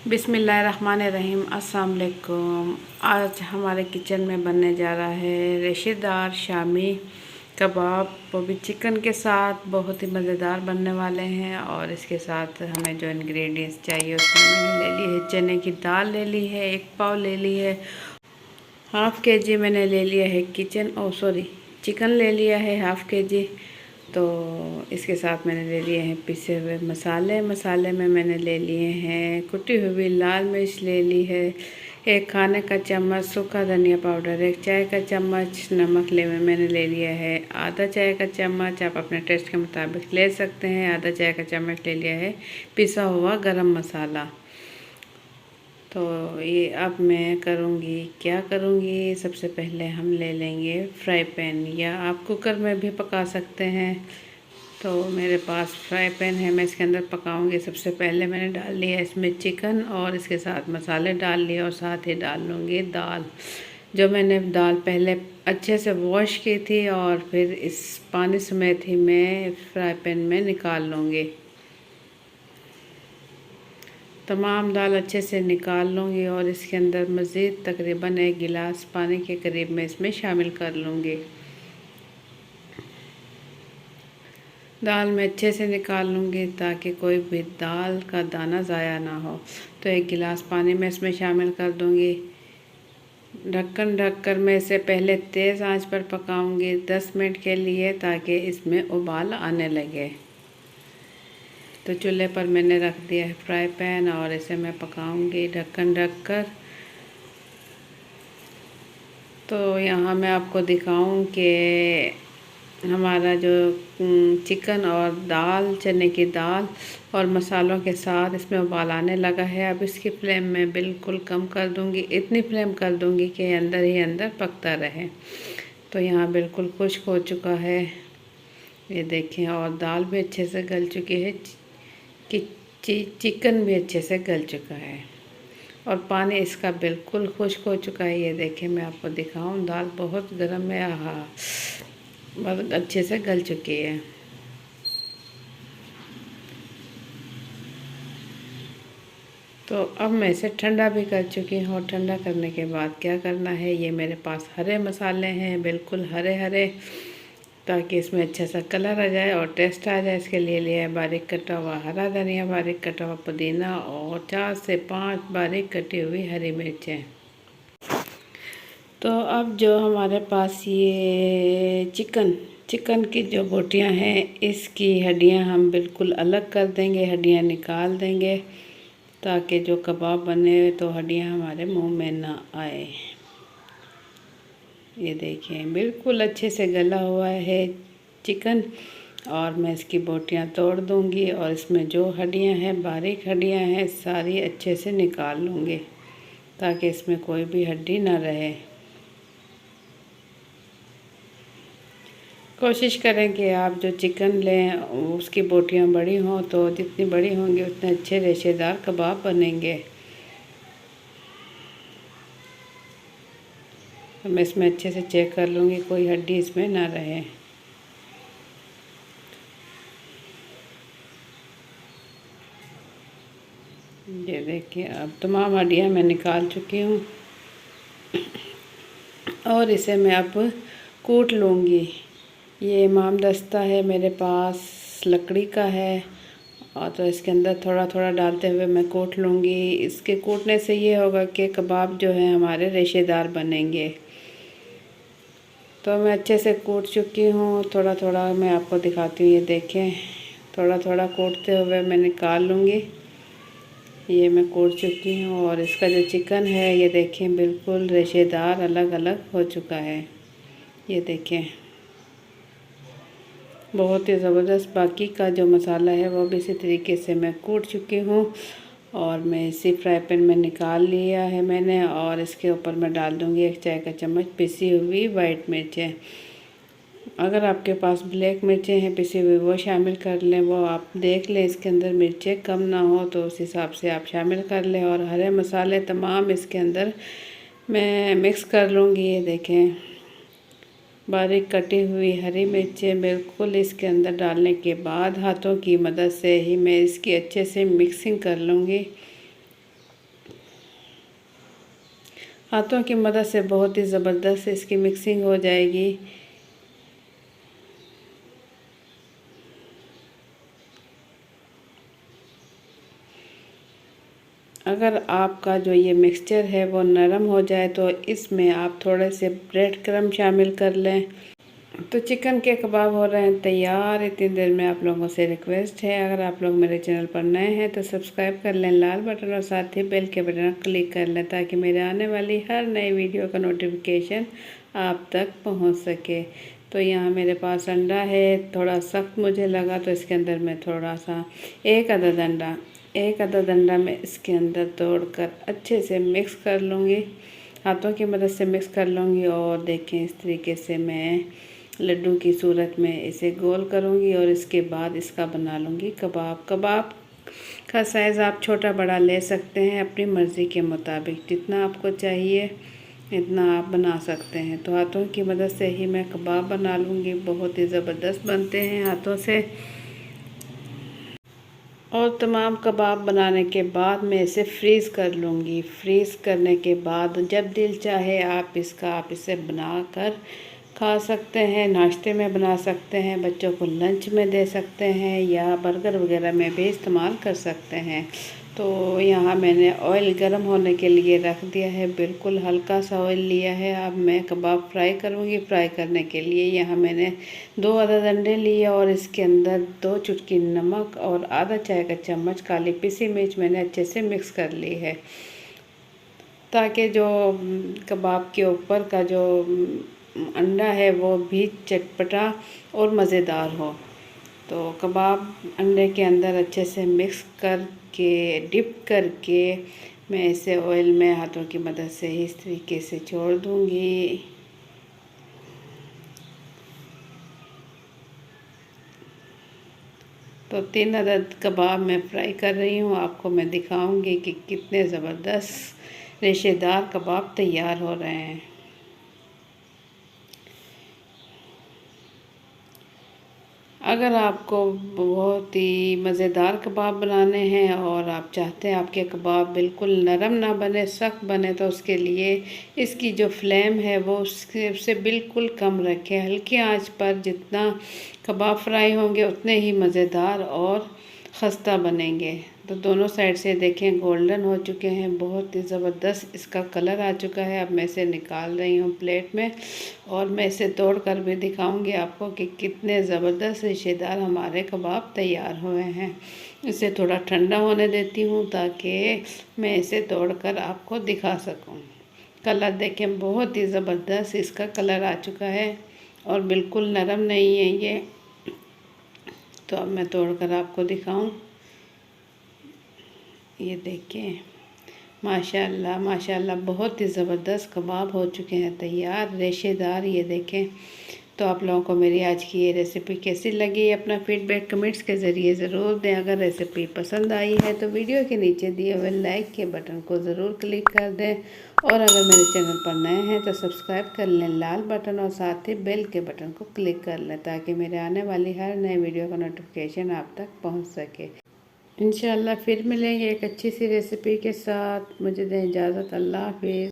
बिस्मिल्लाहिर्रहमानिर्रहीम। अस्सलाम वालेकुम। आज हमारे किचन में बनने जा रहा है रेशेदार शामी कबाब, वो भी चिकन के साथ। बहुत ही मज़ेदार बनने वाले हैं। और इसके साथ हमें जो इंग्रेडिएंट्स चाहिए उसमें मैंने ले ली है चने की दाल, ले ली है 1 पाव, ले ली है हाफ़ के जी मैंने ले लिया है चिकन ले लिया है हाफ़ के जी। तो इसके साथ मैंने ले लिए हैं पिसे हुए मसाले में मैंने ले लिए हैं कुटी हुई लाल मिर्च ले ली है, 1 खाने का चम्मच सूखा धनिया पाउडर, 1 चाय का चम्मच नमक मैंने ले लिया है, आधा चाय का चम्मच आप अपने टेस्ट के मुताबिक ले सकते हैं, आधा चाय का चम्मच ले लिया है पिसा हुआ गरम मसाला। तो ये अब मैं क्या करूँगी, सबसे पहले हम ले लेंगे फ्राई पैन, या आप कुकर में भी पका सकते हैं। तो मेरे पास फ्राई पैन है, मैं इसके अंदर पकाऊंगी। सबसे पहले मैंने डाल लिया इसमें चिकन और इसके साथ मसाले डाल लिए और साथ ही डाल लूँगी दाल। जो मैंने दाल पहले अच्छे से वॉश की थी और फिर इस पानी समेत ही मैं फ्राई पैन में निकाल लूँगी। तमाम दाल अच्छे से निकाल लूँगी और इसके अंदर मज़ीद तकरीबन 1 गिलास पानी के करीब मैं इसमें शामिल कर लूँगी। दाल में अच्छे से निकाल लूँगी ताकि कोई भी दाल का दाना ज़ाया ना हो। तो 1 गिलास पानी मैं इसमें शामिल कर दूँगी। ढक्कन ढककर मैं इसे पहले तेज़ आंच पर पकाऊँगी 10 मिनट के लिए, ताकि इसमें उबाल आने लगे। तो चूल्हे पर मैंने रख दिया है फ्राई पैन और इसे मैं पकाऊंगी ढक्कन ढककर। तो यहाँ मैं आपको दिखाऊं कि हमारा जो चिकन और दाल, चने की दाल और मसालों के साथ इसमें उबाल आने लगा है। अब इसकी फ्लेम मैं बिल्कुल कम कर दूंगी, इतनी फ्लेम कर दूंगी कि अंदर ही अंदर पकता रहे। तो यहाँ बिल्कुल खुश्क हो चुका है, ये देखें, और दाल भी अच्छे से गल चुकी है कि चिकन भी अच्छे से गल चुका है और पानी इसका बिल्कुल खुश्क हो चुका है। ये देखें, मैं आपको दिखाऊं, दाल बहुत गर्म है, बहुत अच्छे से गल चुकी है। तो अब मैं इसे ठंडा भी कर चुकी हूँ और ठंडा करने के बाद क्या करना है, ये मेरे पास हरे मसाले हैं, बिल्कुल हरे हरे, ताकि इसमें अच्छा सा कलर आ जाए और टेस्ट आ जाए। इसके लिए लिया है बारीक कटा हुआ हरा धनिया, बारीक कटा हुआ पुदीना और 4 से 5 बारीक कटी हुई हरी मिर्चें। तो अब जो हमारे पास ये चिकन की जो बोटियां हैं, इसकी हड्डियां हम बिल्कुल अलग कर देंगे, हड्डियां निकाल देंगे, ताकि जो कबाब बने तो हड्डियां हमारे मुंह में ना आए। ये देखें, बिल्कुल अच्छे से गला हुआ है चिकन और मैं इसकी बोटियां तोड़ दूंगी और इसमें जो हड्डियां हैं, बारीक हड्डियां हैं, सारी अच्छे से निकाल लूँगी, ताकि इसमें कोई भी हड्डी ना रहे। कोशिश करें कि आप जो चिकन लें उसकी बोटियां बड़ी हों, तो जितनी बड़ी होंगी उतने अच्छे रेशेदार कबाब बनेंगे। तो मैं इसमें अच्छे से चेक कर लूँगी, कोई हड्डी इसमें ना रहे। ये देखिए, अब तमाम हड्डियाँ मैं निकाल चुकी हूँ और इसे मैं अब कूट लूँगी। ये इमाम दस्ता है मेरे पास, लकड़ी का है, और तो इसके अंदर थोड़ा थोड़ा डालते हुए मैं कूट लूँगी। इसके कूटने से ये होगा कि कबाब जो है हमारे रेशेदार बनेंगे। तो मैं अच्छे से कूट चुकी हूँ, थोड़ा थोड़ा मैं आपको दिखाती हूँ। ये देखें, थोड़ा थोड़ा कूटते हुए मैं निकाल लूँगी। ये मैं कूट चुकी हूँ और इसका जो चिकन है, ये देखें, बिल्कुल रेशेदार अलग अलग हो चुका है। ये देखें, बहुत ही ज़बरदस्त। बाकी का जो मसाला है वो भी इसी तरीके से मैं कूट चुकी हूँ और मैं इसी फ्राई पैन में निकाल लिया है मैंने, और इसके ऊपर मैं डाल दूँगी 1 चाय का चम्मच पिसी हुई वाइट मिर्चें। अगर आपके पास ब्लैक मिर्चें हैं पिसी हुई, वो शामिल कर लें। वो आप देख लें इसके अंदर मिर्चें कम ना हो तो उस हिसाब से आप शामिल कर लें। और हरे मसाले तमाम इसके अंदर मैं मिक्स कर लूँगी। ये देखें, बारीक कटी हुई हरी मिर्चें बिल्कुल इसके अंदर डालने के बाद हाथों की मदद से ही मैं इसकी अच्छे से मिक्सिंग कर लूँगी। हाथों की मदद से बहुत ही ज़बरदस्त इसकी मिक्सिंग हो जाएगी। अगर आपका जो ये मिक्सचर है वो नरम हो जाए तो इसमें आप थोड़े से ब्रेड क्रम्ब शामिल कर लें। तो चिकन के कबाब हो रहे हैं तैयार। इतनी देर में आप लोगों से रिक्वेस्ट है, अगर आप लोग मेरे चैनल पर नए हैं तो सब्सक्राइब कर लें लाल बटन और साथ ही बेल के बटन क्लिक कर लें ताकि मेरे आने वाली हर नई वीडियो का नोटिफिकेशन आप तक पहुंच सके। तो यहाँ मेरे पास अंडा है, थोड़ा सख्त मुझे लगा तो इसके अंदर मैं थोड़ा सा एक अदद अंडा मैं इसके अंदर तोड़कर अच्छे से मिक्स कर लूँगी, हाथों की मदद से मिक्स कर लूँगी। और देखें इस तरीके से मैं लड्डू की सूरत में इसे गोल करूँगी और इसके बाद इसका बना लूँगी कबाब। कबाब का साइज़ आप छोटा बड़ा ले सकते हैं अपनी मर्ज़ी के मुताबिक, जितना आपको चाहिए इतना आप बना सकते हैं। तो हाथों की मदद से ही मैं कबाब बना लूँगी, बहुत ही ज़बरदस्त बनते हैं हाथों से। और तमाम कबाब बनाने के बाद मैं इसे फ्रीज़ कर लूँगी। फ्रीज़ करने के बाद जब दिल चाहे आप इसे बनाकर खा सकते हैं, नाश्ते में बना सकते हैं, बच्चों को लंच में दे सकते हैं या बर्गर वगैरह में भी इस्तेमाल कर सकते हैं। तो यहाँ मैंने ऑयल गर्म होने के लिए रख दिया है, बिल्कुल हल्का सा ऑयल लिया है। अब मैं कबाब फ्राई करूँगी। फ्राई करने के लिए यहाँ मैंने 2 अदद अंडे लिए और इसके अंदर 2 चुटकी नमक और आधा चाय का चम्मच काली पिसी मिर्च मैंने अच्छे से मिक्स कर ली है, ताकि जो कबाब के ऊपर का जो अंडा है वो भी चटपटा और मज़ेदार हो। तो कबाब अंडे के अंदर अच्छे से मिक्स करके डिप करके मैं इसे ऑयल में हाथों की मदद से इस तरीके से छोड़ दूँगी। तो 3 अदद कबाब मैं फ्राई कर रही हूँ, आपको मैं दिखाऊंगी कि कितने ज़बरदस्त रेशेदार कबाब तैयार हो रहे हैं। अगर आपको बहुत ही मज़ेदार कबाब बनाने हैं और आप चाहते हैं आपके कबाब बिल्कुल नरम ना बने, सख्त बने, तो उसके लिए इसकी जो फ्लेम है वो उससे बिल्कुल कम रखें। हल्की आंच पर जितना कबाब फ्राई होंगे उतने ही मज़ेदार और खस्ता बनेंगे। तो दोनों साइड से देखें गोल्डन हो चुके हैं, बहुत ही ज़बरदस्त इसका कलर आ चुका है। अब मैं इसे निकाल रही हूँ प्लेट में और मैं इसे तोड़ कर भी दिखाऊंगी आपको कि कितने ज़बरदस्त रेशेदार हमारे कबाब तैयार हुए हैं। इसे थोड़ा ठंडा होने देती हूँ ताकि मैं इसे तोड़कर आपको दिखा सकूँ। कलर देखें बहुत ही ज़बरदस्त इसका कलर आ चुका है और बिल्कुल नरम नहीं है ये। तो अब मैं तोड़कर आपको दिखाऊं, ये देखें माशाल्लाह माशाल्लाह बहुत ही ज़बरदस्त कबाब हो चुके हैं तैयार, रेशेदार। ये देखें। तो आप लोगों को मेरी आज की ये रेसिपी कैसी लगी, अपना फीडबैक कमेंट्स के ज़रिए ज़रूर दें। अगर रेसिपी पसंद आई है तो वीडियो के नीचे दिए हुए लाइक के बटन को ज़रूर क्लिक कर दें और अगर मेरे चैनल पर नए हैं तो सब्सक्राइब कर लें लाल बटन और साथ ही बेल के बटन को क्लिक कर लें ताकि मेरे आने वाली हर नए वीडियो का नोटिफिकेशन आप तक पहुँच सके। इंशाल्लाह फिर मिलेंगे एक अच्छी सी रेसिपी के साथ। मुझे दें इजाज़त। अल्लाह हाफिज़।